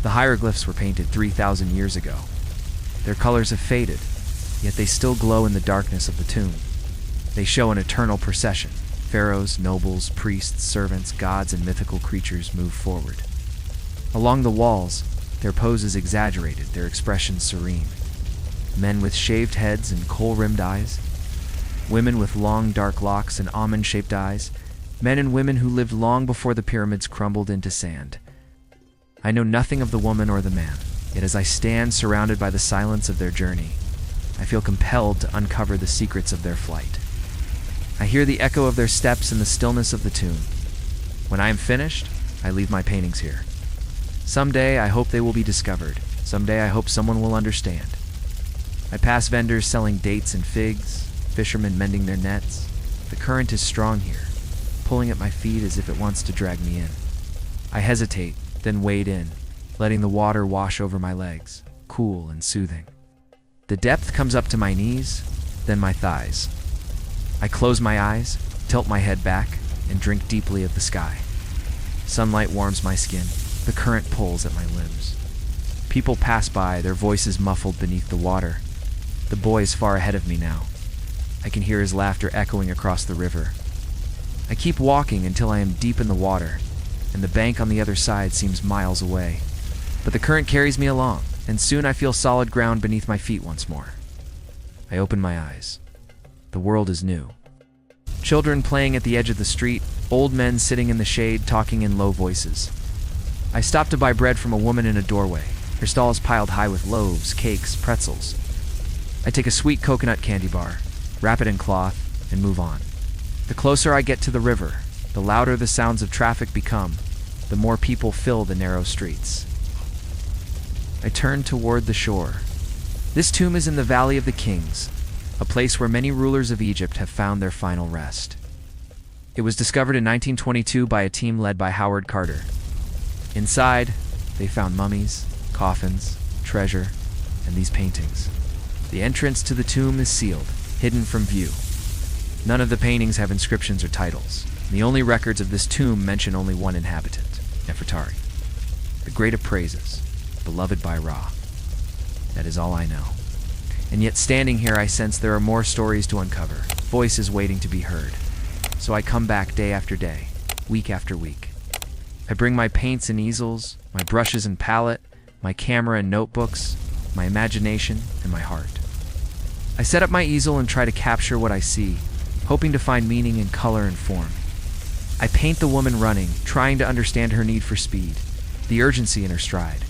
The hieroglyphs were painted 3,000 years ago. Their colors have faded, yet they still glow in the darkness of the tomb. They show an eternal procession. Pharaohs, nobles, priests, servants, gods, and mythical creatures move forward. Along the walls, their poses exaggerated, their expressions serene. Men with shaved heads and kohl-rimmed eyes. Women with long, dark locks and almond-shaped eyes. Men and women who lived long before the pyramids crumbled into sand. I know nothing of the woman or the man, yet as I stand surrounded by the silence of their journey, I feel compelled to uncover the secrets of their flight. I hear the echo of their steps in the stillness of the tomb. When I am finished, I leave my paintings here. Someday I hope they will be discovered. Someday I hope someone will understand. I pass vendors selling dates and figs, fishermen mending their nets. The current is strong here, pulling at my feet as if it wants to drag me in. I hesitate, then wade in, letting the water wash over my legs, cool and soothing. The depth comes up to my knees, then my thighs. I close my eyes, tilt my head back, and drink deeply of the sky. Sunlight warms my skin. The current pulls at my limbs. People pass by, their voices muffled beneath the water. The boy is far ahead of me now. I can hear his laughter echoing across the river. I keep walking until I am deep in the water, and the bank on the other side seems miles away. But the current carries me along, and soon I feel solid ground beneath my feet once more. I open my eyes. The world is new. Children playing at the edge of the street, old men sitting in the shade talking in low voices. I stop to buy bread from a woman in a doorway. Her stall is piled high with loaves, cakes, pretzels. I take a sweet coconut candy bar, wrap it in cloth, and move on. The closer I get to the river, the louder the sounds of traffic become, the more people fill the narrow streets. I turn toward the shore. This tomb is in the Valley of the Kings, a place where many rulers of Egypt have found their final rest. It was discovered in 1922 by a team led by Howard Carter. Inside, they found mummies, coffins, treasure, and these paintings. The entrance to the tomb is sealed, hidden from view. None of the paintings have inscriptions or titles. The only records of this tomb mention only one inhabitant, Nefertari, the great of praises, beloved by Ra. That is all I know. And yet standing here I sense there are more stories to uncover, voices waiting to be heard. So I come back day after day, week after week. I bring my paints and easels, my brushes and palette, my camera and notebooks, my imagination and my heart. I set up my easel and try to capture what I see, hoping to find meaning in color and form. I paint the woman running, trying to understand her need for speed, the urgency in her stride.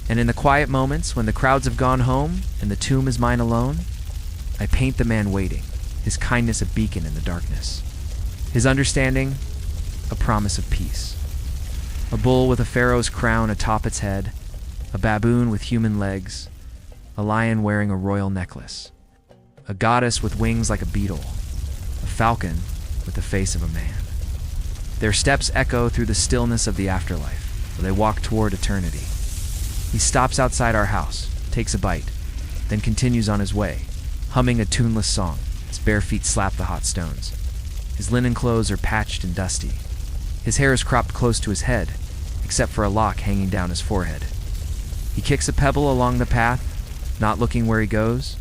And in the quiet moments, when the crowds have gone home and the tomb is mine alone, I paint the man waiting, his kindness a beacon in the darkness, his understanding a promise of peace. A bull with a pharaoh's crown atop its head, a baboon with human legs, a lion wearing a royal necklace, a goddess with wings like a beetle, a falcon with the face of a man. Their steps echo through the stillness of the afterlife, where they walk toward eternity. He stops outside our house, takes a bite, then continues on his way, humming a tuneless song. His bare feet slap the hot stones. His linen clothes are patched and dusty. His hair is cropped close to his head, except for a lock hanging down his forehead. He kicks a pebble along the path, not looking where he goes.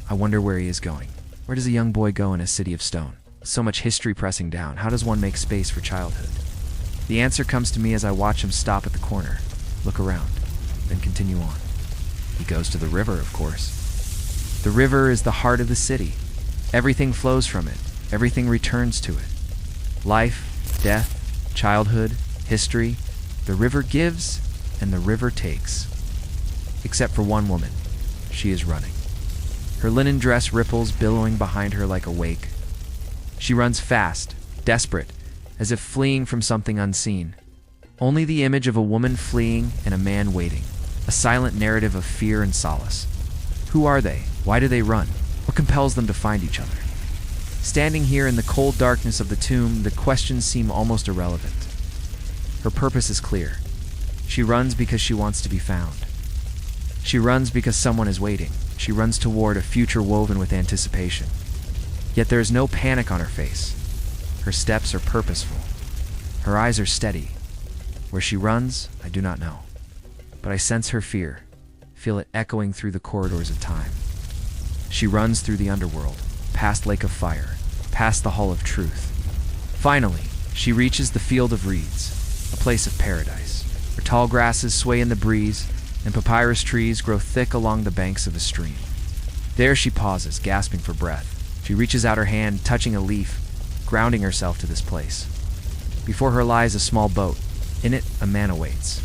I wonder where he is going. Where does a young boy go in a city of stone? So much history pressing down. How does one make space for childhood? The answer comes to me as I watch him stop at the corner, look around, then continue on. He goes to the river, of course. The river is the heart of the city. Everything flows from it. Everything returns to it. Life, death, childhood, history. The river gives, and the river takes. Except for one woman. She is running. Her linen dress ripples, billowing behind her like a wake. She runs fast, desperate, as if fleeing from something unseen. Only the image of a woman fleeing and a man waiting. A silent narrative of fear and solace. Who are they? Why do they run? What compels them to find each other? Standing here in the cold darkness of the tomb, the questions seem almost irrelevant. Her purpose is clear. She runs because she wants to be found. She runs because someone is waiting. She runs toward a future woven with anticipation. Yet there is no panic on her face. Her steps are purposeful. Her eyes are steady. Where she runs, I do not know. but I sense her fear, feel it echoing through the corridors of time. She runs through the underworld, past Lake of Fire, past the Hall of Truth. Finally, she reaches the Field of Reeds, a place of paradise, where tall grasses sway in the breeze and papyrus trees grow thick along the banks of a stream. There she pauses, gasping for breath. She reaches out her hand, touching a leaf, grounding herself to this place. Before her lies a small boat. In it, a man awaits.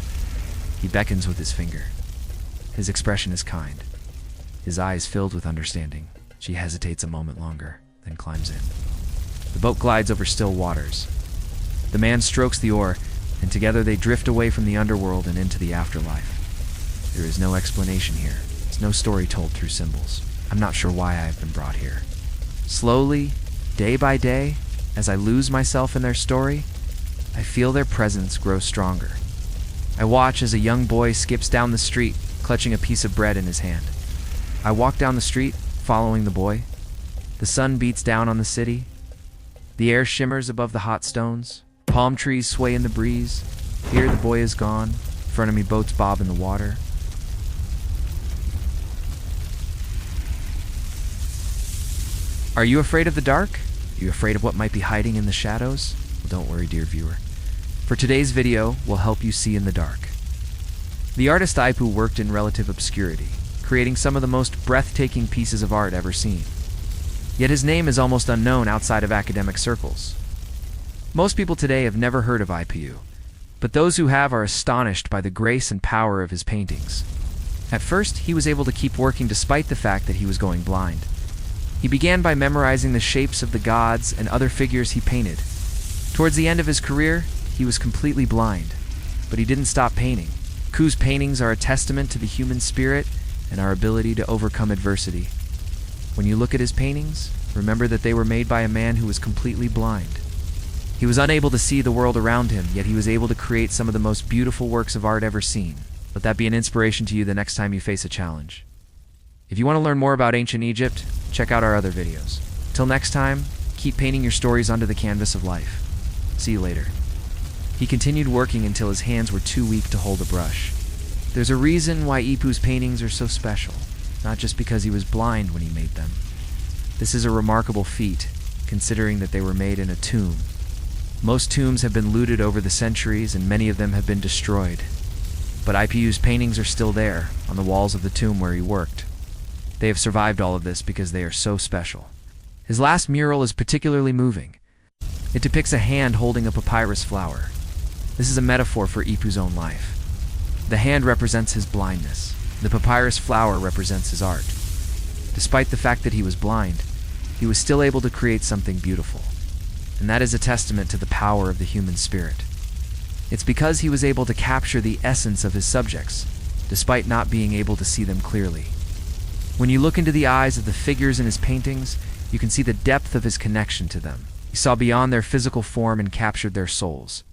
He beckons with his finger. His expression is kind, his eyes filled with understanding. She hesitates a moment longer, then climbs in. The boat glides over still waters. The man strokes the oar, and together they drift away from the underworld and into the afterlife. There is no explanation here. There's no story told through symbols. I'm not sure why I have been brought here. Slowly, day by day, as I lose myself in their story, I feel their presence grow stronger. I watch as a young boy skips down the street, clutching a piece of bread in his hand. I walk down the street, following the boy. The sun beats down on the city. The air shimmers above the hot stones. Palm trees sway in the breeze. Here the boy is gone. In front of me, boats bob in the water. Are you afraid of the dark? Are you afraid of what might be hiding in the shadows? Well, don't worry, dear viewer. For today's video, we'll help you see in the dark. The artist Ipu worked in relative obscurity, creating some of the most breathtaking pieces of art ever seen. Yet his name is almost unknown outside of academic circles. Most people today have never heard of Ipu, but those who have are astonished by the grace and power of his paintings. At first, he was able to keep working despite the fact that he was going blind. He began by memorizing the shapes of the gods and other figures he painted. Towards the end of his career, he was completely blind, but he didn't stop painting. Ipu's paintings are a testament to the human spirit and our ability to overcome adversity. When you look at his paintings, remember that they were made by a man who was completely blind. He was unable to see the world around him, yet he was able to create some of the most beautiful works of art ever seen. Let that be an inspiration to you the next time you face a challenge. If you want to learn more about ancient Egypt, check out our other videos. Till next time, keep painting your stories onto the canvas of life. See you later. He continued working until his hands were too weak to hold a brush. There's a reason why Ipu's paintings are so special, not just because he was blind when he made them. This is a remarkable feat, considering that they were made in a tomb. Most tombs have been looted over the centuries, and many of them have been destroyed. But Ipu's paintings are still there, on the walls of the tomb where he worked. They have survived all of this because they are so special. His last mural is particularly moving. It depicts a hand holding a papyrus flower. This is a metaphor for Ipu's own life. The hand represents his blindness. The papyrus flower represents his art. Despite the fact that he was blind, he was still able to create something beautiful. And that is a testament to the power of the human spirit. It's because he was able to capture the essence of his subjects, despite not being able to see them clearly. When you look into the eyes of the figures in his paintings, you can see the depth of his connection to them. He saw beyond their physical form and captured their souls.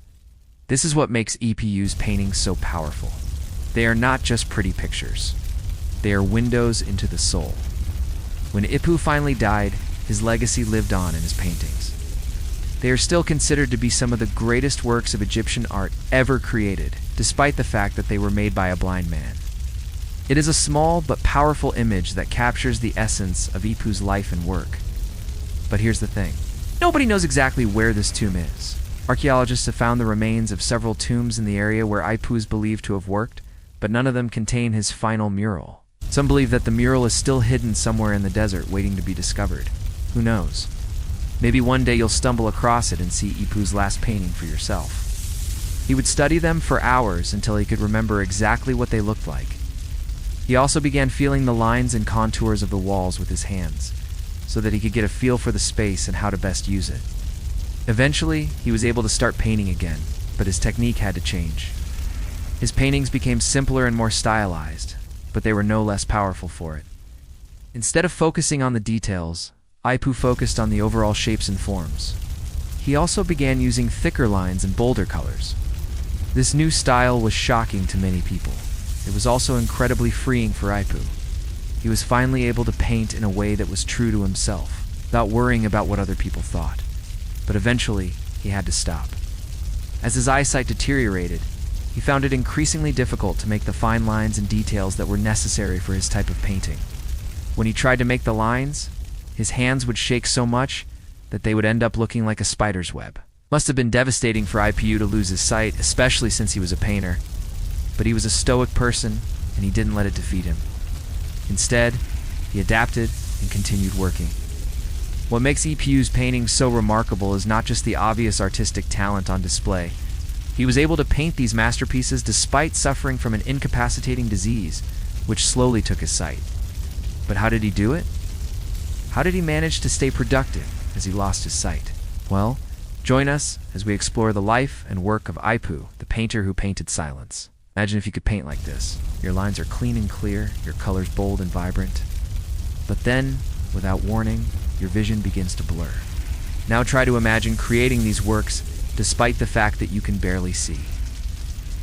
This is what makes Ipu's paintings so powerful. They are not just pretty pictures. They are windows into the soul. When Ipu finally died, his legacy lived on in his paintings. They are still considered to be some of the greatest works of Egyptian art ever created, despite the fact that they were made by a blind man. It is a small but powerful image that captures the essence of Ipu's life and work. But here's the thing. Nobody knows exactly where this tomb is. Archaeologists have found the remains of several tombs in the area where Ipu is believed to have worked, but none of them contain his final mural. Some believe that the mural is still hidden somewhere in the desert waiting to be discovered. Who knows? Maybe one day you'll stumble across it and see Ipu's last painting for yourself. He would study them for hours until he could remember exactly what they looked like. He also began feeling the lines and contours of the walls with his hands, so that he could get a feel for the space and how to best use it. Eventually, he was able to start painting again, but his technique had to change. His paintings became simpler and more stylized, but they were no less powerful for it. Instead of focusing on the details, Ipu focused on the overall shapes and forms. He also began using thicker lines and bolder colors. This new style was shocking to many people. It was also incredibly freeing for Ipu. He was finally able to paint in a way that was true to himself, without worrying about what other people thought. But eventually, he had to stop. As his eyesight deteriorated, he found it increasingly difficult to make the fine lines and details that were necessary for his type of painting. When he tried to make the lines, his hands would shake so much that they would end up looking like a spider's web. Must have been devastating for IPU to lose his sight, especially since he was a painter. But he was a stoic person, and he didn't let it defeat him. Instead, he adapted and continued working. What makes IPU's paintings so remarkable is not just the obvious artistic talent on display. He was able to paint these masterpieces despite suffering from an incapacitating disease, which slowly took his sight. But how did he do it? How did he manage to stay productive as he lost his sight? Well, join us as we explore the life and work of IPU, the painter who painted silence. Imagine if you could paint like this. Your lines are clean and clear, your colors bold and vibrant. But then, without warning, your vision begins to blur. Now try to imagine creating these works despite the fact that you can barely see.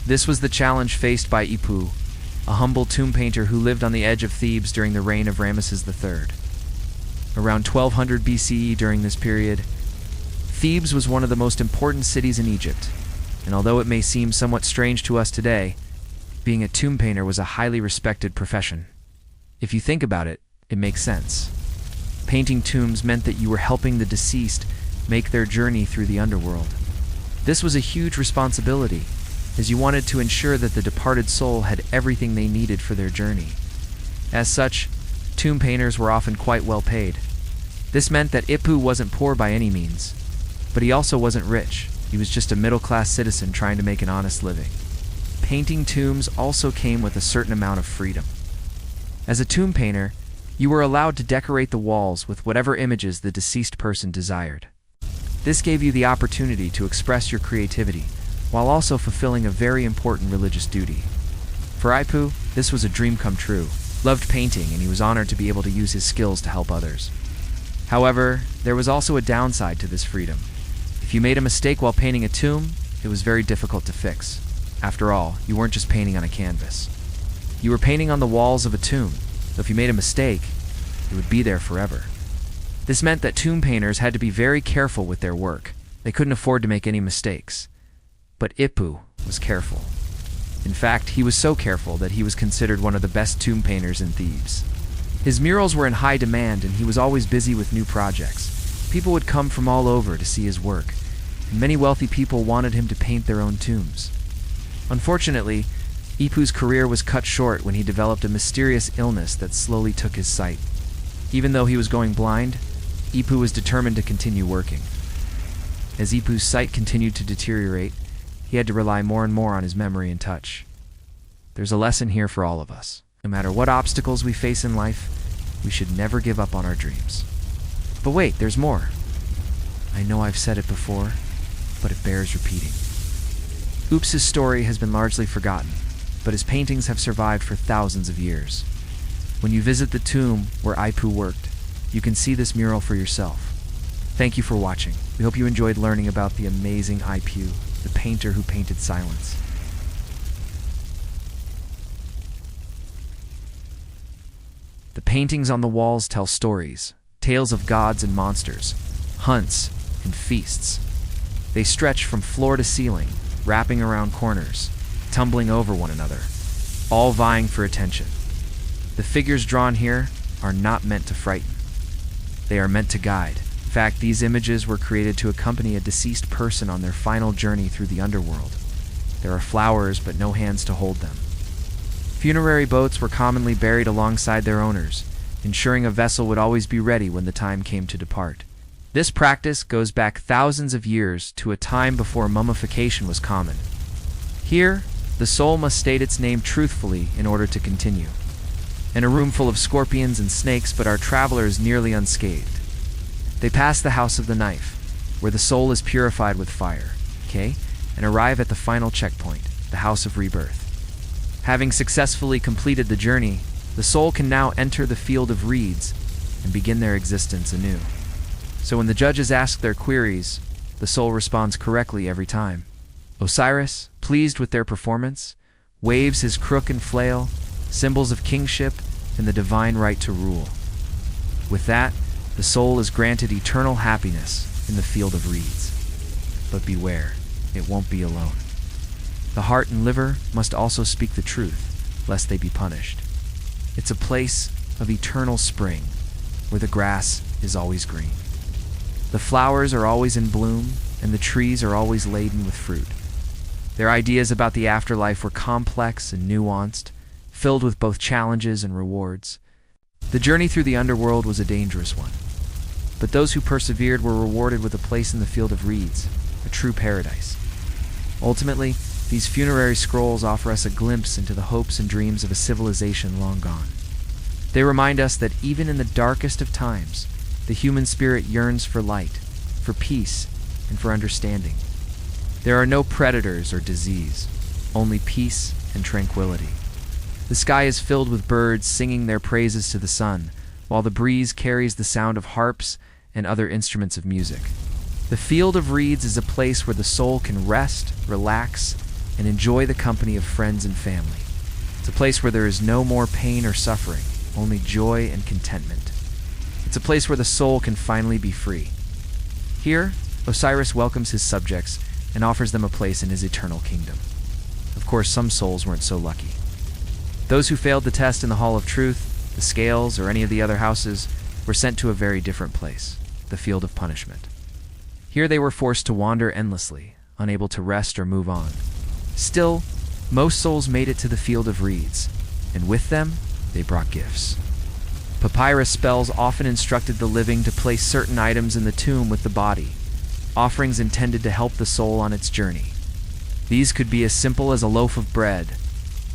This was the challenge faced by IPU, a humble tomb painter who lived on the edge of Thebes during the reign of Ramesses III. Around 1200 BCE during this period, Thebes was one of the most important cities in Egypt, and although it may seem somewhat strange to us today, being a tomb painter was a highly respected profession. If you think about it, it makes sense. Painting tombs meant that you were helping the deceased make their journey through the underworld. This was a huge responsibility, as you wanted to ensure that the departed soul had everything they needed for their journey. As such, tomb painters were often quite well paid. This meant that IPU wasn't poor by any means, but he also wasn't rich. He was just a middle-class citizen trying to make an honest living. Painting tombs also came with a certain amount of freedom. As a tomb painter, you were allowed to decorate the walls with whatever images the deceased person desired. This gave you the opportunity to express your creativity, while also fulfilling a very important religious duty. For IPU, this was a dream come true. Loved painting, and he was honored to be able to use his skills to help others. However, there was also a downside to this freedom. If you made a mistake while painting a tomb, it was very difficult to fix. After all, you weren't just painting on a canvas. You were painting on the walls of a tomb, so if you made a mistake, it would be there forever. This meant that tomb painters had to be very careful with their work. They couldn't afford to make any mistakes. But IPU was careful. In fact, he was so careful that he was considered one of the best tomb painters in Thebes. His murals were in high demand, and he was always busy with new projects. People would come from all over to see his work, and many wealthy people wanted him to paint their own tombs. Unfortunately, IPU's career was cut short when he developed a mysterious illness that slowly took his sight. Even though he was going blind, IPU was determined to continue working. As IPU's sight continued to deteriorate, he had to rely more and more on his memory and touch. There's a lesson here for all of us. No matter what obstacles we face in life, we should never give up on our dreams. But wait, there's more. I know I've said it before, but it bears repeating. Oops's story has been largely forgotten, but his paintings have survived for thousands of years. When you visit the tomb where IPU worked, you can see this mural for yourself. Thank you for watching. We hope you enjoyed learning about the amazing IPU, the painter who painted silence. The paintings on the walls tell stories, tales of gods and monsters, hunts and feasts. They stretch from floor to ceiling, wrapping around corners, tumbling over one another, all vying for attention. The figures drawn here are not meant to frighten. They are meant to guide. In fact, these images were created to accompany a deceased person on their final journey through the underworld. There are flowers, but no hands to hold them. Funerary boats were commonly buried alongside their owners, ensuring a vessel would always be ready when the time came to depart. This practice goes back thousands of years to a time before mummification was common. Here, the soul must state its name truthfully in order to continue. In a room full of scorpions and snakes, but our traveler is nearly unscathed. They pass the house of the knife, where the soul is purified with fire, and arrive at the final checkpoint, the house of rebirth. Having successfully completed the journey, the soul can now enter the field of reeds and begin their existence anew. So when the judges ask their queries, the soul responds correctly every time. Osiris, pleased with their performance, waves his crook and flail, symbols of kingship and the divine right to rule. With that, the soul is granted eternal happiness in the field of reeds. But beware, it won't be alone. The heart and liver must also speak the truth, lest they be punished. It's a place of eternal spring, where the grass is always green. The flowers are always in bloom, and the trees are always laden with fruit. Their ideas about the afterlife were complex and nuanced, filled with both challenges and rewards. The journey through the underworld was a dangerous one, but those who persevered were rewarded with a place in the field of reeds, a true paradise. Ultimately, these funerary scrolls offer us a glimpse into the hopes and dreams of a civilization long gone. They remind us that even in the darkest of times, the human spirit yearns for light, for peace, and for understanding. There are no predators or disease, only peace and tranquility. The sky is filled with birds singing their praises to the sun, while the breeze carries the sound of harps and other instruments of music. The field of reeds is a place where the soul can rest, relax, and enjoy the company of friends and family. It's a place where there is no more pain or suffering, only joy and contentment. It's a place where the soul can finally be free. Here, Osiris welcomes his subjects and offers them a place in his eternal kingdom. Of course, some souls weren't so lucky. Those who failed the test in the Hall of Truth, the Scales, or any of the other houses were sent to a very different place, the Field of Punishment. Here they were forced to wander endlessly, unable to rest or move on. Still, most souls made it to the Field of Reeds, and with them, they brought gifts. Papyrus spells often instructed the living to place certain items in the tomb with the body, offerings intended to help the soul on its journey. These could be as simple as a loaf of bread,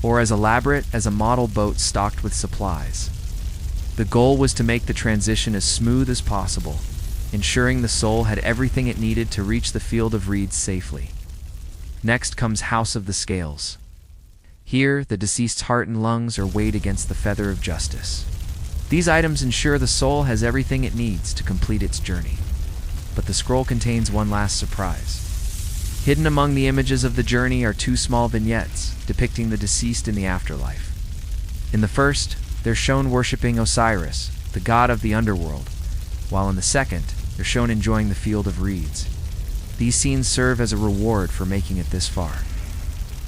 or as elaborate as a model boat stocked with supplies. The goal was to make the transition as smooth as possible, ensuring the soul had everything it needed to reach the Field of Reeds safely. Next comes House of the Scales. Here, the deceased's heart and lungs are weighed against the feather of justice. These items ensure the soul has everything it needs to complete its journey. But the scroll contains one last surprise. Hidden among the images of the journey are two small vignettes depicting the deceased in the afterlife. In the first, they're shown worshipping Osiris, the god of the underworld, while in the second, they're shown enjoying the Field of Reeds. These scenes serve as a reward for making it this far,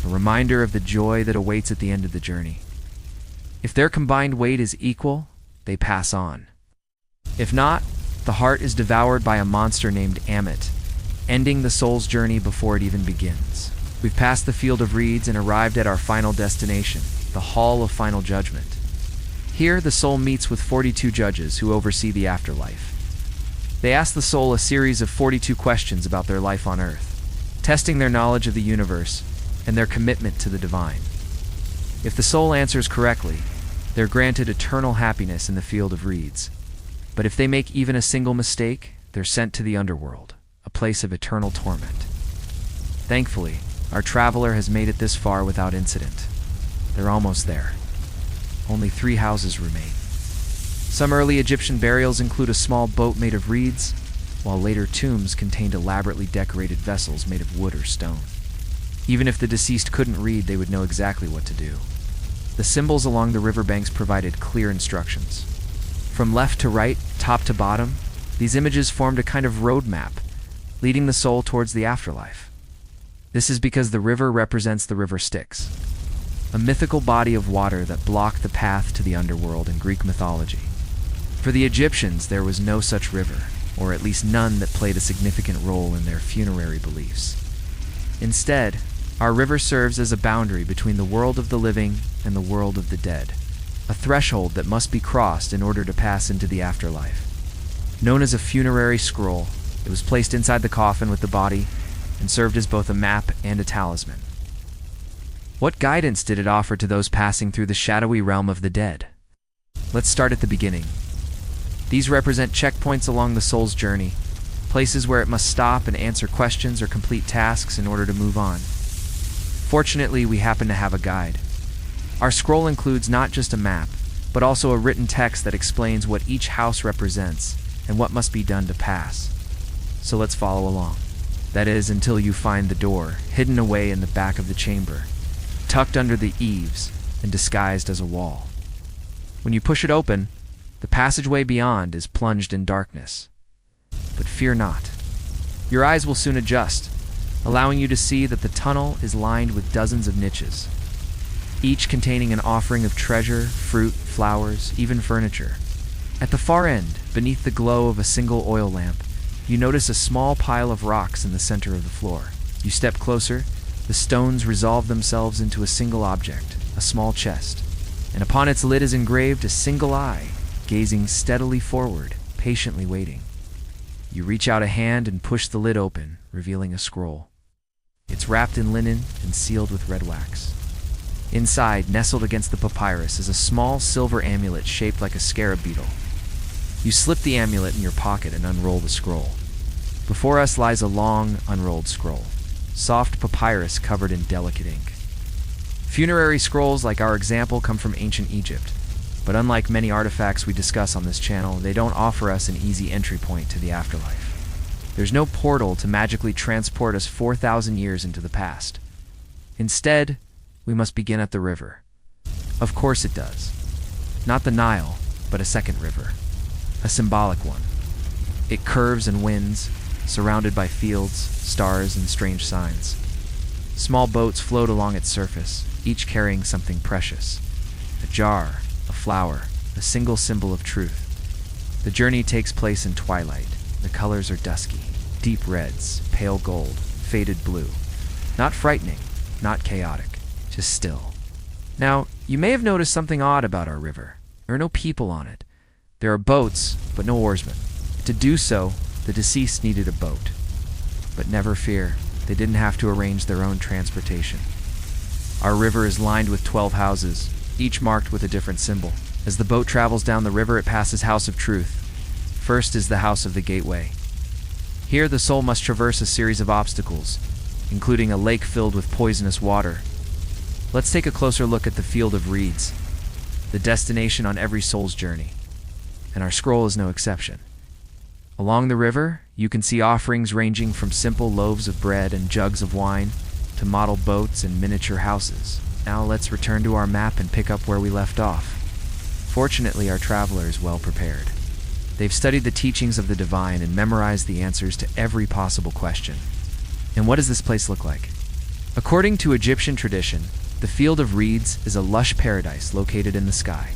a reminder of the joy that awaits at the end of the journey. If their combined weight is equal, they pass on. If not, the heart is devoured by a monster named Amit, ending the soul's journey before it even begins. We've passed the Field of Reeds and arrived at our final destination, the Hall of Final Judgment. Here, the soul meets with 42 judges who oversee the afterlife. They ask the soul a series of 42 questions about their life on Earth, testing their knowledge of the universe and their commitment to the divine. If the soul answers correctly, they're granted eternal happiness in the Field of Reeds. But if they make even a single mistake, they're sent to the underworld, a place of eternal torment. Thankfully, our traveler has made it this far without incident. They're almost there. Only 3 houses remain. Some early Egyptian burials include a small boat made of reeds, while later tombs contained elaborately decorated vessels made of wood or stone. Even if the deceased couldn't read, they would know exactly what to do. The symbols along the riverbanks provided clear instructions. From left to right, top to bottom, these images formed a kind of roadmap, leading the soul towards the afterlife. This is because the river represents the river Styx, a mythical body of water that blocked the path to the underworld in Greek mythology. For the Egyptians, there was no such river, or at least none that played a significant role in their funerary beliefs. Instead, our river serves as a boundary between the world of the living and the world of the dead, a threshold that must be crossed in order to pass into the afterlife. Known as a funerary scroll, it was placed inside the coffin with the body and served as both a map and a talisman. What guidance did it offer to those passing through the shadowy realm of the dead? Let's start at the beginning. These represent checkpoints along the soul's journey, places where it must stop and answer questions or complete tasks in order to move on. Fortunately, we happen to have a guide. Our scroll includes not just a map, but also a written text that explains what each house represents and what must be done to pass. So let's follow along. That is, until you find the door, hidden away in the back of the chamber, tucked under the eaves and disguised as a wall. When you push it open, the passageway beyond is plunged in darkness. But fear not. Your eyes will soon adjust. allowing you to see that the tunnel is lined with dozens of niches, each containing an offering of treasure, fruit, flowers, even furniture. At the far end, beneath the glow of a single oil lamp, you notice a small pile of rocks in the center of the floor. You step closer, the stones resolve themselves into a single object, a small chest, and upon its lid is engraved a single eye, gazing steadily forward, patiently waiting. You reach out a hand and push the lid open, revealing a scroll. It's wrapped in linen and sealed with red wax. Inside, nestled against the papyrus, is a small silver amulet shaped like a scarab beetle. You slip the amulet in your pocket and unroll the scroll. Before us lies a long, unrolled scroll, soft papyrus covered in delicate ink. Funerary scrolls like our example come from ancient Egypt, but unlike many artifacts we discuss on this channel, they don't offer us an easy entry point to the afterlife. There's no portal to magically transport us 4,000 years into the past. Instead, we must begin at the river. Of course it does. Not the Nile, but a second river. A symbolic one. It curves and winds, surrounded by fields, stars, and strange signs. Small boats float along its surface, each carrying something precious. A jar, a flower, a single symbol of truth. The journey takes place in twilight. The colors are dusky, deep reds, pale gold, faded blue. Not frightening, not chaotic, just still. Now, you may have noticed something odd about our river. There are no people on it. There are boats, but no oarsmen. To do so, the deceased needed a boat. But never fear, they didn't have to arrange their own transportation. Our river is lined with 12 houses, each marked with a different symbol. As the boat travels down the river, it passes House of Truth. First is the House of the Gateway. Here, the soul must traverse a series of obstacles, including a lake filled with poisonous water. Let's take a closer look at the Field of Reeds, the destination on every soul's journey. And our scroll is no exception. Along the river, you can see offerings ranging from simple loaves of bread and jugs of wine to model boats and miniature houses. Now let's return to our map and pick up where we left off. Fortunately, our traveler is well prepared. They've studied the teachings of the divine and memorized the answers to every possible question. And what does this place look like? According to Egyptian tradition, the Field of Reeds is a lush paradise located in the sky.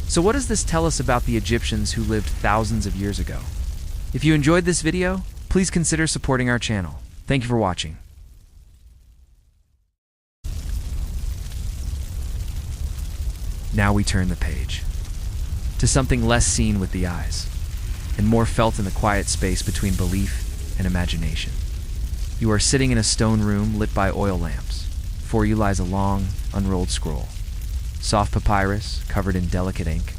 So what does this tell us about the Egyptians who lived thousands of years ago? If you enjoyed this video, please consider supporting our channel. Thank you for watching. Now we turn the page to something less seen with the eyes and more felt in the quiet space between belief and imagination. You are sitting in a stone room lit by oil lamps. Before you lies a long, unrolled scroll. Soft papyrus, covered in delicate ink.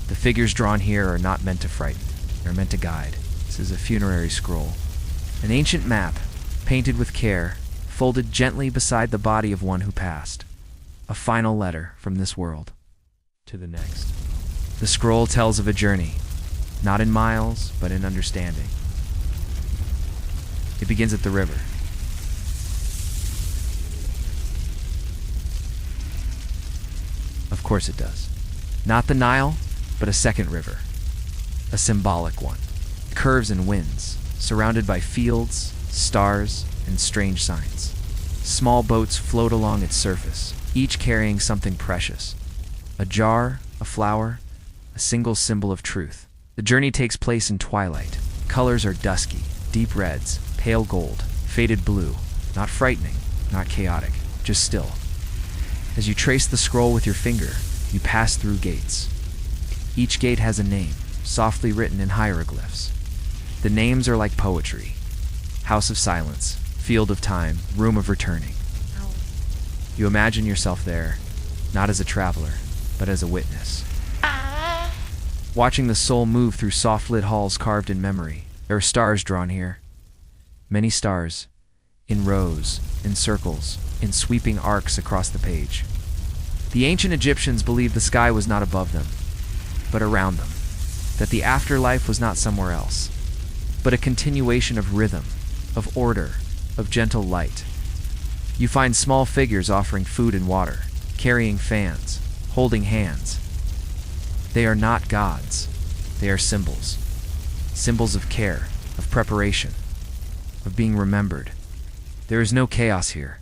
The figures drawn here are not meant to frighten. They're meant to guide. This is a funerary scroll. An ancient map, painted with care, folded gently beside the body of one who passed. A final letter from this world to the next. The scroll tells of a journey, not in miles, but in understanding. It begins at the river. Of course it does. Not the Nile, but a second river. A symbolic one. It curves and winds, surrounded by fields, stars, and strange signs. Small boats float along its surface, each carrying something precious. A jar, a flower, a single symbol of truth. The journey takes place in twilight. Colors are dusky, deep reds, pale gold, faded blue. Not frightening, not chaotic, just still. As you trace the scroll with your finger, you pass through gates. Each gate has a name, softly written in hieroglyphs. The names are like poetry. House of Silence, Field of Time, Room of Returning. You imagine yourself there, not as a traveler, but as a witness. Watching the soul move through soft-lit halls carved in memory. There are stars drawn here. Many stars, in rows, in circles, in sweeping arcs across the page. The ancient Egyptians believed the sky was not above them, but around them, that the afterlife was not somewhere else, but a continuation of rhythm, of order, of gentle light. You find small figures offering food and water, carrying fans, holding hands. They are not gods, they are symbols. Symbols of care, of preparation, of being remembered. There is no chaos here,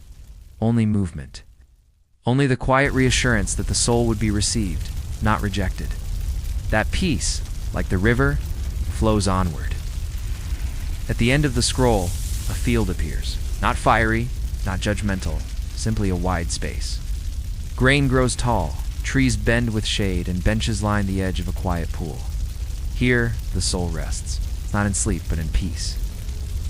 only movement. Only the quiet reassurance that the soul would be received, not rejected. That peace, like the river, flows onward. At the end of the scroll, a field appears. Not fiery, not judgmental, simply a wide space. Grain grows tall, trees bend with shade, and benches line the edge of a quiet pool. Here, the soul rests, not in sleep, but in peace.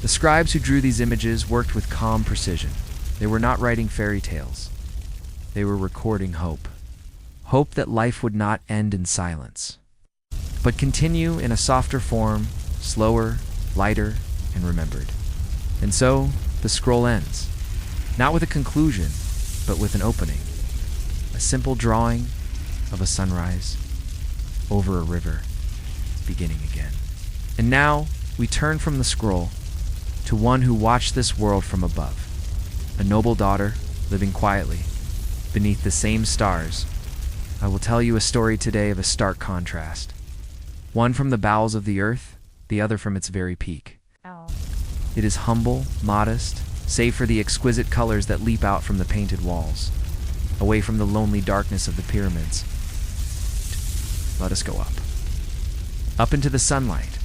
The scribes who drew these images worked with calm precision. They were not writing fairy tales. They were recording hope. Hope that life would not end in silence, but continue in a softer form, slower, lighter, and remembered. And so, the scroll ends, not with a conclusion, but with an opening. A simple drawing of a sunrise over a river, beginning again. And now, we turn from the scroll to one who watched this world from above. A noble daughter, living quietly, beneath the same stars. I will tell you a story today of a stark contrast. One from the bowels of the earth, the other from its very peak. It is humble, modest, save for the exquisite colors that leap out from the painted walls. Away from the lonely darkness of the pyramids. Let us go up. Up into the sunlight.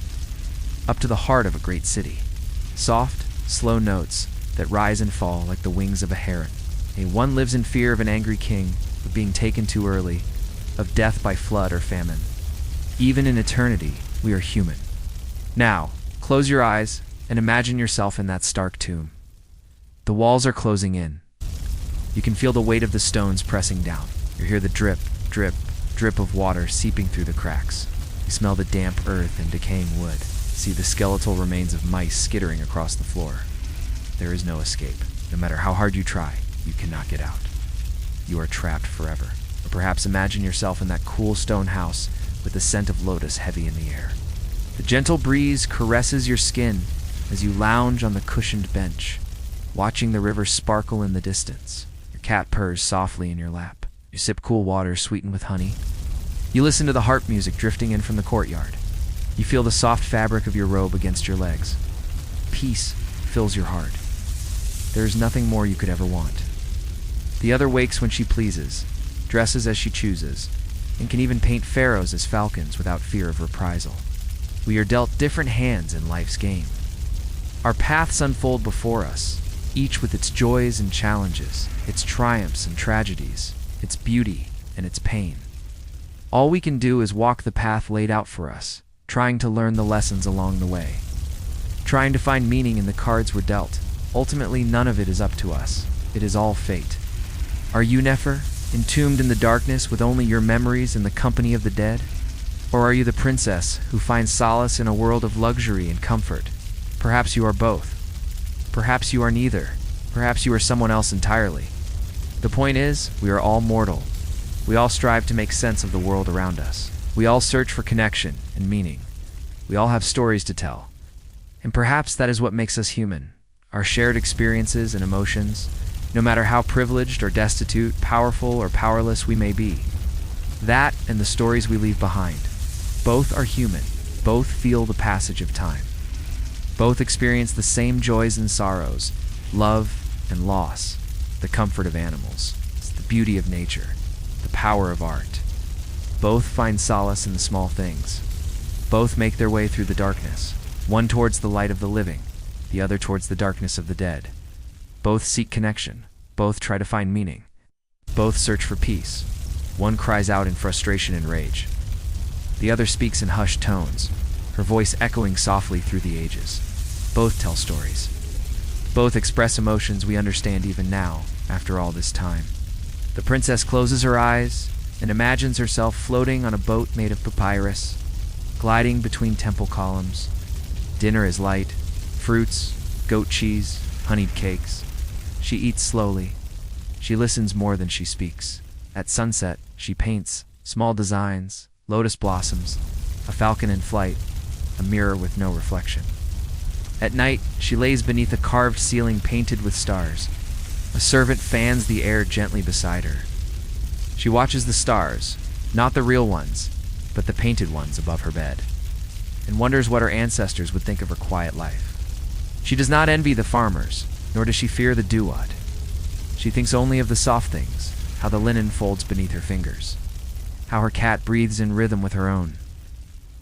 Up to the heart of a great city. Soft, slow notes that rise and fall like the wings of a heron. One lives in fear of an angry king, of being taken too early, of death by flood or famine. Even in eternity, we are human. Now, close your eyes and imagine yourself in that stark tomb. The walls are closing in. You can feel the weight of the stones pressing down. You hear the drip, drip, drip of water seeping through the cracks. You smell the damp earth and decaying wood. See the skeletal remains of mice skittering across the floor. There is no escape. No matter how hard you try, you cannot get out. You are trapped forever. Or perhaps imagine yourself in that cool stone house with the scent of lotus heavy in the air. The gentle breeze caresses your skin as you lounge on the cushioned bench, watching the river sparkle in the distance. Your cat purrs softly in your lap. You sip cool water sweetened with honey. You listen to the harp music drifting in from the courtyard. You feel the soft fabric of your robe against your legs. Peace fills your heart. There is nothing more you could ever want. The other wakes when she pleases, dresses as she chooses, and can even paint pharaohs as falcons without fear of reprisal. We are dealt different hands in life's game. Our paths unfold before us, each with its joys and challenges, its triumphs and tragedies, its beauty and its pain. All we can do is walk the path laid out for us, trying to learn the lessons along the way, trying to find meaning in the cards we're dealt. Ultimately, none of it is up to us. It is all fate. Are you Nefer, entombed in the darkness with only your memories and the company of the dead? Or are you the princess who finds solace in a world of luxury and comfort? Perhaps you are both. Perhaps you are neither. Perhaps you are someone else entirely. The point is, we are all mortal. We all strive to make sense of the world around us. We all search for connection and meaning. We all have stories to tell. And perhaps that is what makes us human. Our shared experiences and emotions, no matter how privileged or destitute, powerful or powerless we may be. That and the stories we leave behind. Both are human. Both feel the passage of time. Both experience the same joys and sorrows, love and loss, the comfort of animals, the beauty of nature, the power of art. Both find solace in the small things. Both make their way through the darkness, one towards the light of the living, the other towards the darkness of the dead. Both seek connection. Both try to find meaning. Both search for peace. One cries out in frustration and rage. The other speaks in hushed tones, her voice echoing softly through the ages. Both tell stories. Both express emotions we understand even now, after all this time. The princess closes her eyes and imagines herself floating on a boat made of papyrus, gliding between temple columns. Dinner is light, fruits, goat cheese, honeyed cakes. She eats slowly. She listens more than she speaks. At sunset, she paints small designs, lotus blossoms, a falcon in flight, a mirror with no reflection. At night, she lays beneath a carved ceiling painted with stars. A servant fans the air gently beside her. She watches the stars, not the real ones, but the painted ones above her bed, and wonders what her ancestors would think of her quiet life. She does not envy the farmers, nor does she fear the duat. She thinks only of the soft things, how the linen folds beneath her fingers, how her cat breathes in rhythm with her own,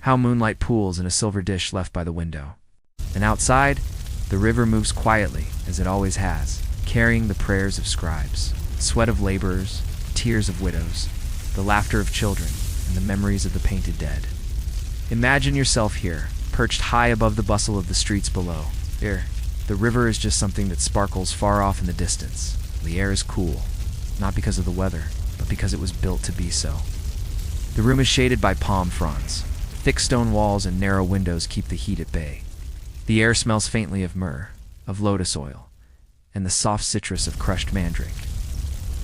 how moonlight pools in a silver dish left by the window. And outside, the river moves quietly, as it always has, carrying the prayers of scribes, sweat of laborers, tears of widows, the laughter of children, and the memories of the painted dead. Imagine yourself here, perched high above the bustle of the streets below. Here, the river is just something that sparkles far off in the distance. The air is cool, not because of the weather, but because it was built to be so. The room is shaded by palm fronds. Thick stone walls and narrow windows keep the heat at bay. The air smells faintly of myrrh, of lotus oil, and the soft citrus of crushed mandrake.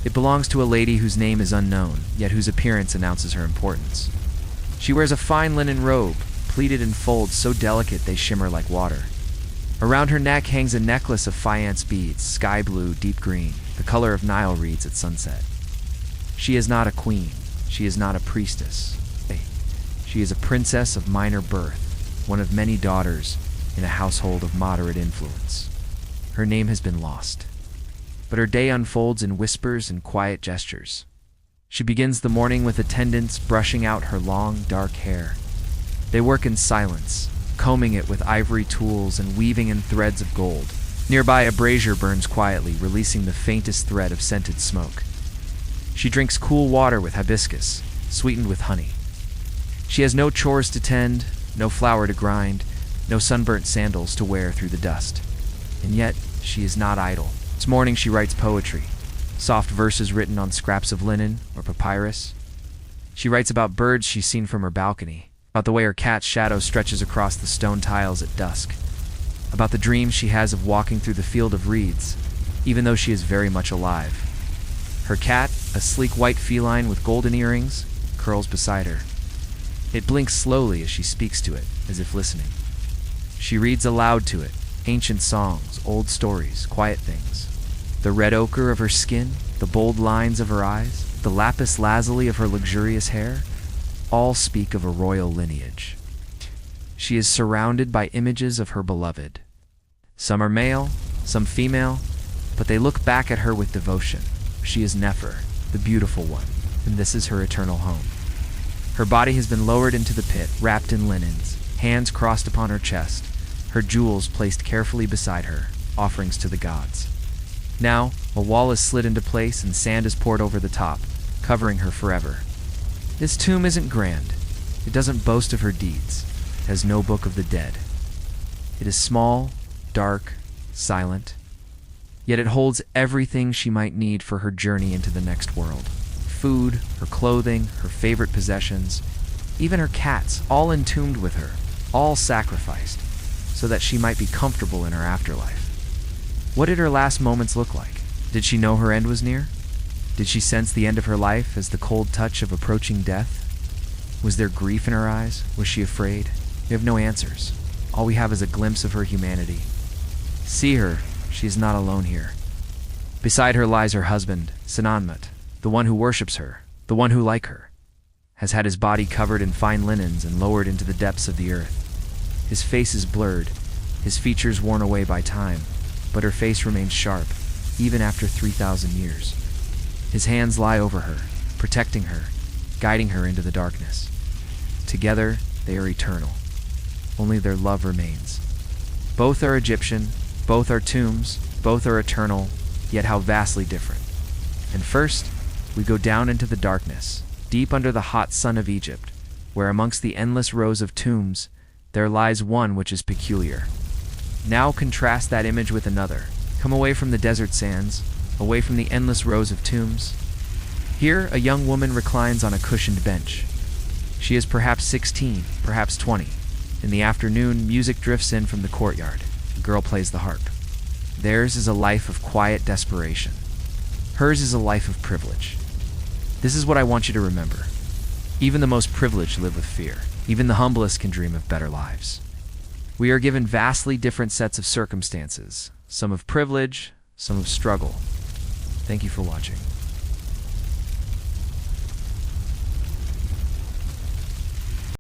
It belongs to a lady whose name is unknown, yet whose appearance announces her importance. She wears a fine linen robe, pleated in folds so delicate they shimmer like water. Around her neck hangs a necklace of faience beads, sky blue, deep green, the color of Nile reeds at sunset. She is not a queen. She is not a priestess. She is a princess of minor birth, one of many daughters in a household of moderate influence. Her name has been lost, but her day unfolds in whispers and quiet gestures. She begins the morning with attendants brushing out her long, dark hair. They work in silence, combing it with ivory tools and weaving in threads of gold. Nearby, a brazier burns quietly, releasing the faintest thread of scented smoke. She drinks cool water with hibiscus, sweetened with honey. She has no chores to tend, no flour to grind, no sunburnt sandals to wear through the dust. And yet, she is not idle. This morning she writes poetry, soft verses written on scraps of linen or papyrus. She writes about birds she's seen from her balcony, about the way her cat's shadow stretches across the stone tiles at dusk, about the dreams she has of walking through the field of reeds, even though she is very much alive. Her cat, a sleek white feline with golden earrings, curls beside her. It blinks slowly as she speaks to it, as if listening. She reads aloud to it, ancient songs, old stories, quiet things. The red ochre of her skin, the bold lines of her eyes, the lapis lazuli of her luxurious hair, all speak of a royal lineage. She is surrounded by images of her beloved. Some are male, some female, but they look back at her with devotion. She is Nefer, the beautiful one, and this is her eternal home. Her body has been lowered into the pit, wrapped in linens, hands crossed upon her chest, her jewels placed carefully beside her, offerings to the gods. Now, a wall is slid into place and sand is poured over the top, covering her forever. This tomb isn't grand. It doesn't boast of her deeds. It has no book of the dead. It is small, dark, silent, yet it holds everything she might need for her journey into the next world. Food, her clothing, her favorite possessions, even her cats, all entombed with her, all sacrificed, so that she might be comfortable in her afterlife. What did her last moments look like? Did she know her end was near? Did she sense the end of her life as the cold touch of approaching death? Was there grief in her eyes? Was she afraid? We have no answers. All we have is a glimpse of her humanity. See her, she is not alone here. Beside her lies her husband, Sinanmut, the one who worships her, the one who, like her, has had his body covered in fine linens and lowered into the depths of the earth. His face is blurred, his features worn away by time, but her face remains sharp, even after 3,000 years. His hands lie over her, protecting her, guiding her into the darkness. Together, they are eternal. Only their love remains. Both are Egyptian, both are tombs, both are eternal, yet how vastly different. And first, we go down into the darkness, deep under the hot sun of Egypt, where amongst the endless rows of tombs, there lies one which is peculiar. Now contrast that image with another. Come away from the desert sands, away from the endless rows of tombs. Here, a young woman reclines on a cushioned bench. She is perhaps 16, perhaps 20. In the afternoon, music drifts in from the courtyard. A girl plays the harp. Theirs is a life of quiet desperation. Hers is a life of privilege. This is what I want you to remember. Even the most privileged live with fear. Even the humblest can dream of better lives. We are given vastly different sets of circumstances, some of privilege, some of struggle. Thank you for watching.